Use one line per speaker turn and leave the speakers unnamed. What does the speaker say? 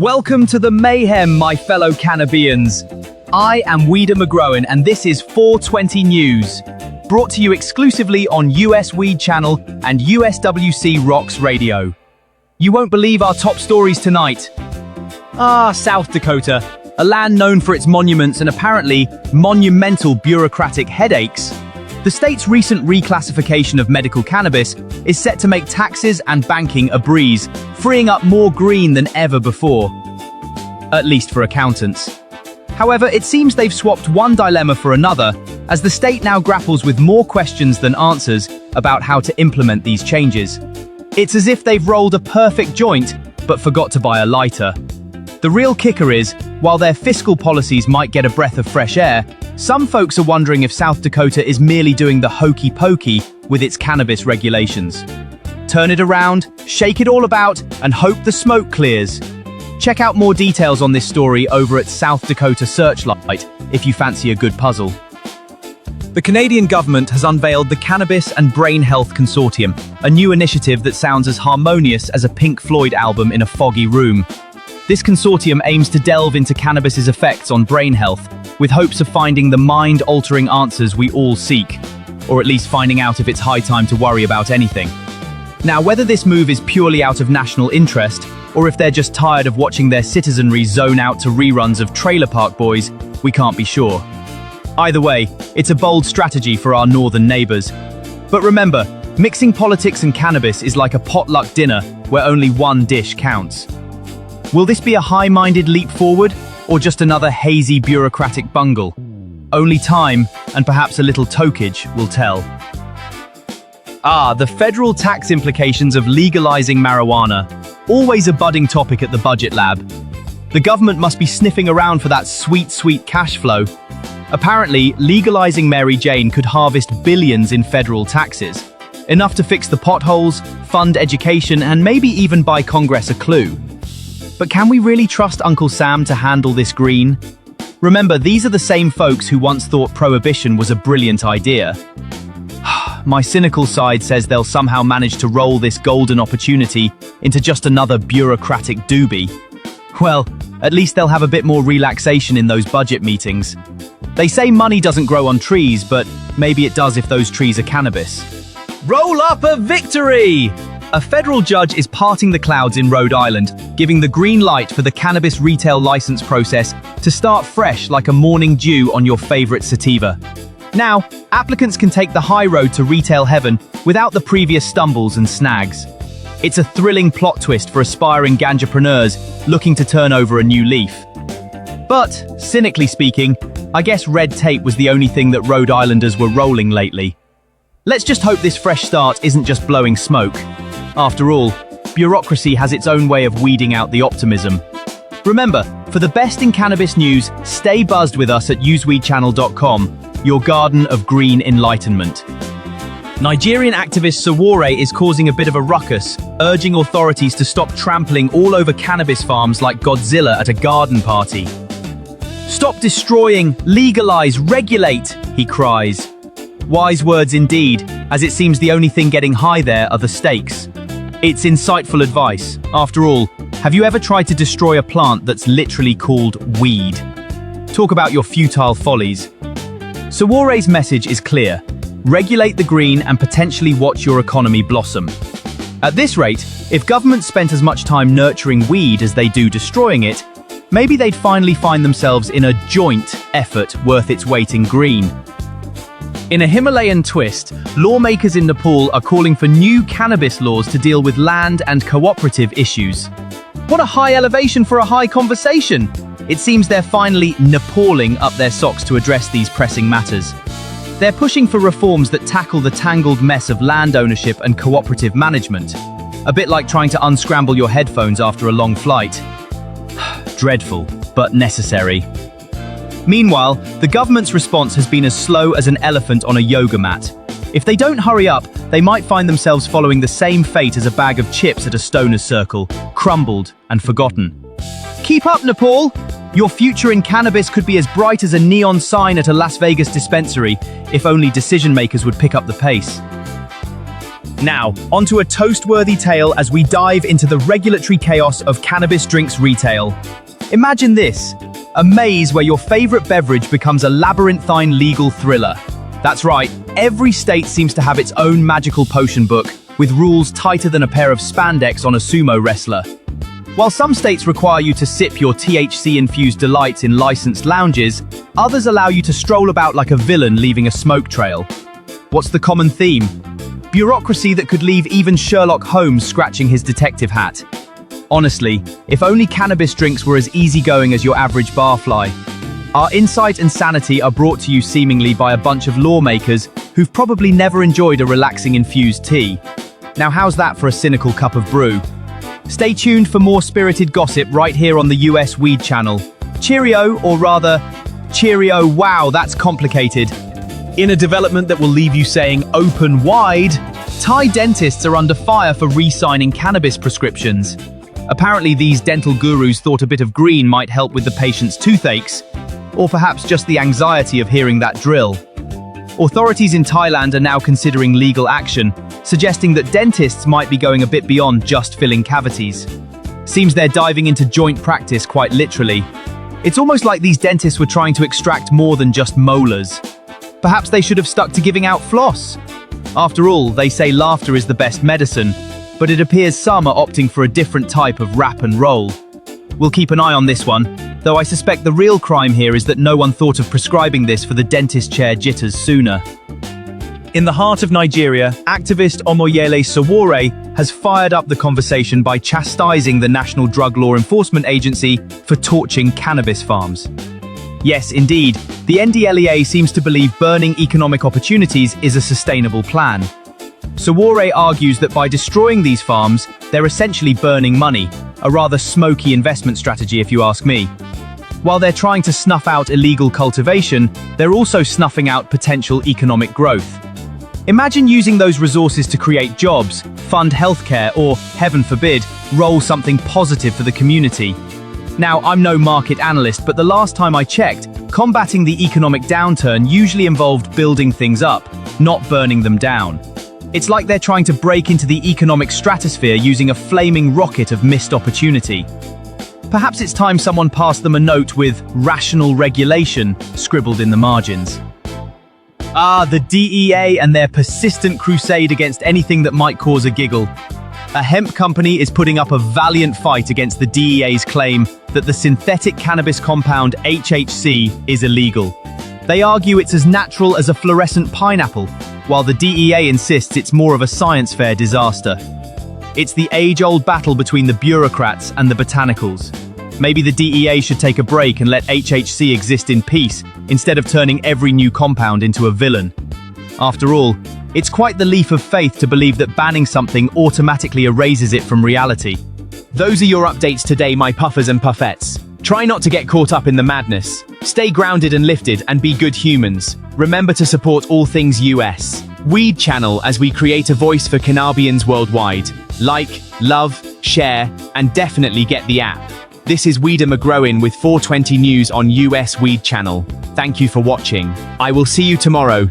Welcome to the mayhem, my fellow Cannabians. I am Weeder McGrowin, and this is 420 News, brought to you exclusively on US Weed Channel and USWC Rocks Radio. You won't believe our top stories tonight. South Dakota, a land known for its monuments and apparently monumental bureaucratic headaches. The state's recent reclassification of medical cannabis is set to make taxes and banking a breeze, freeing up more green than ever before. At least for accountants. However, it seems they've swapped one dilemma for another, as the state now grapples with more questions than answers about how to implement these changes. It's as if they've rolled a perfect joint, but forgot to buy a lighter. The real kicker is, while their fiscal policies might get a breath of fresh air, some folks are wondering if South Dakota is merely doing the hokey pokey with its cannabis regulations. Turn it around, shake it all about, and hope the smoke clears. Check out more details on this story over at South Dakota Searchlight if you fancy a good puzzle. The Canadian government has unveiled the Cannabis and Brain Health Consortium, a new initiative that sounds as harmonious as a Pink Floyd album in a foggy room. This consortium aims to delve into cannabis's effects on brain health, with hopes of finding the mind-altering answers we all seek, or at least finding out if it's high time to worry about anything. Now, whether this move is purely out of national interest, or if they're just tired of watching their citizenry zone out to reruns of Trailer Park Boys, we can't be sure. Either way, it's a bold strategy for our northern neighbors. But remember, mixing politics and cannabis is like a potluck dinner where only one dish counts. Will this be a high-minded leap forward, or just another hazy bureaucratic bungle? Only time, and perhaps a little tokage, will tell. The federal tax implications of legalizing marijuana. Always a budding topic at the Budget Lab. The government must be sniffing around for that sweet, sweet cash flow. Apparently, legalizing Mary Jane could harvest billions in federal taxes. Enough to fix the potholes, fund education, and maybe even buy Congress a clue. But can we really trust Uncle Sam to handle this green? Remember, these are the same folks who once thought prohibition was a brilliant idea. My cynical side says they'll somehow manage to roll this golden opportunity into just another bureaucratic doobie. Well, at least they'll have a bit more relaxation in those budget meetings. They say money doesn't grow on trees, but maybe it does if those trees are cannabis. Roll up a victory! A federal judge is parting the clouds in Rhode Island, giving the green light for the cannabis retail license process to start fresh like a morning dew on your favorite sativa. Now, applicants can take the high road to retail heaven without the previous stumbles and snags. It's a thrilling plot twist for aspiring ganjapreneurs looking to turn over a new leaf. But, cynically speaking, I guess red tape was the only thing that Rhode Islanders were rolling lately. Let's just hope this fresh start isn't just blowing smoke. After all, bureaucracy has its own way of weeding out the optimism. Remember, for the best in cannabis news, stay buzzed with us at useweedchannel.com, your garden of green enlightenment. Nigerian activist Sowore is causing a bit of a ruckus, urging authorities to stop trampling all over cannabis farms like Godzilla at a garden party. Stop destroying, legalize, regulate, he cries. Wise words indeed, as it seems the only thing getting high there are the stakes. It's insightful advice. After all, have you ever tried to destroy a plant that's literally called weed? Talk about your futile follies. Sowore's message is clear. Regulate the green and potentially watch your economy blossom. At this rate, if governments spent as much time nurturing weed as they do destroying it, maybe they'd finally find themselves in a joint effort worth its weight in green. In a Himalayan twist, lawmakers in Nepal are calling for new cannabis laws to deal with land and cooperative issues. What a high elevation for a high conversation! It seems they're finally Nepaling up their socks to address these pressing matters. They're pushing for reforms that tackle the tangled mess of land ownership and cooperative management. A bit like trying to unscramble your headphones after a long flight. Dreadful, but necessary. Meanwhile, the government's response has been as slow as an elephant on a yoga mat. If they don't hurry up, they might find themselves following the same fate as a bag of chips at a stoner's circle, crumbled and forgotten. Keep up, Nepal! Your future in cannabis could be as bright as a neon sign at a Las Vegas dispensary, if only decision makers would pick up the pace. Now, onto a toast-worthy tale as we dive into the regulatory chaos of cannabis drinks retail. Imagine this, a maze where your favorite beverage becomes a labyrinthine legal thriller. That's right, every state seems to have its own magical potion book, with rules tighter than a pair of spandex on a sumo wrestler. While some states require you to sip your THC-infused delights in licensed lounges, others allow you to stroll about like a villain leaving a smoke trail. What's the common theme? Bureaucracy that could leave even Sherlock Holmes scratching his detective hat. Honestly, if only cannabis drinks were as easygoing as your average barfly. Our insight and sanity are brought to you seemingly by a bunch of lawmakers who've probably never enjoyed a relaxing infused tea. Now how's that for a cynical cup of brew? Stay tuned for more spirited gossip right here on the US Weed channel. Cheerio, or rather, cheerio, wow, that's complicated. In a development that will leave you saying open wide, Thai dentists are under fire for re-signing cannabis prescriptions. Apparently these dental gurus thought a bit of green might help with the patient's toothaches, or perhaps just the anxiety of hearing that drill. Authorities in Thailand are now considering legal action, suggesting that dentists might be going a bit beyond just filling cavities. Seems they're diving into joint practice quite literally. It's almost like these dentists were trying to extract more than just molars. Perhaps they should have stuck to giving out floss. After all, they say laughter is the best medicine, but it appears some are opting for a different type of rap and roll. We'll keep an eye on this one, though I suspect the real crime here is that no one thought of prescribing this for the dentist chair jitters sooner. In the heart of Nigeria, activist Omoyele Sowore has fired up the conversation by chastising the National Drug Law Enforcement Agency for torching cannabis farms. Yes, indeed, the NDLEA seems to believe burning economic opportunities is a sustainable plan. Sowore argues that by destroying these farms, they're essentially burning money, a rather smoky investment strategy if you ask me. While they're trying to snuff out illegal cultivation, they're also snuffing out potential economic growth. Imagine using those resources to create jobs, fund healthcare, or, heaven forbid, roll something positive for the community. Now, I'm no market analyst, but the last time I checked, combating the economic downturn usually involved building things up, not burning them down. It's like they're trying to break into the economic stratosphere using a flaming rocket of missed opportunity. Perhaps it's time someone passed them a note with "rational regulation" scribbled in the margins. Ah, the DEA and their persistent crusade against anything that might cause a giggle. A hemp company is putting up a valiant fight against the DEA's claim that the synthetic cannabis compound HHC is illegal. They argue it's as natural as a fluorescent pineapple, while the DEA insists it's more of a science fair disaster. It's the age-old battle between the bureaucrats and the botanicals. Maybe the DEA should take a break and let HHC exist in peace, instead of turning every new compound into a villain. After all, it's quite the leap of faith to believe that banning something automatically erases it from reality. Those are your updates today, my puffers and puffettes. Try not to get caught up in the madness. Stay grounded and lifted and be good humans. Remember to support all things US Weed channel as we create a voice for cannabians worldwide. Like, love, share, and definitely get the app. This is Weeder McGrowin with 420 News on US Weed channel. Thank you for watching. I will see you tomorrow.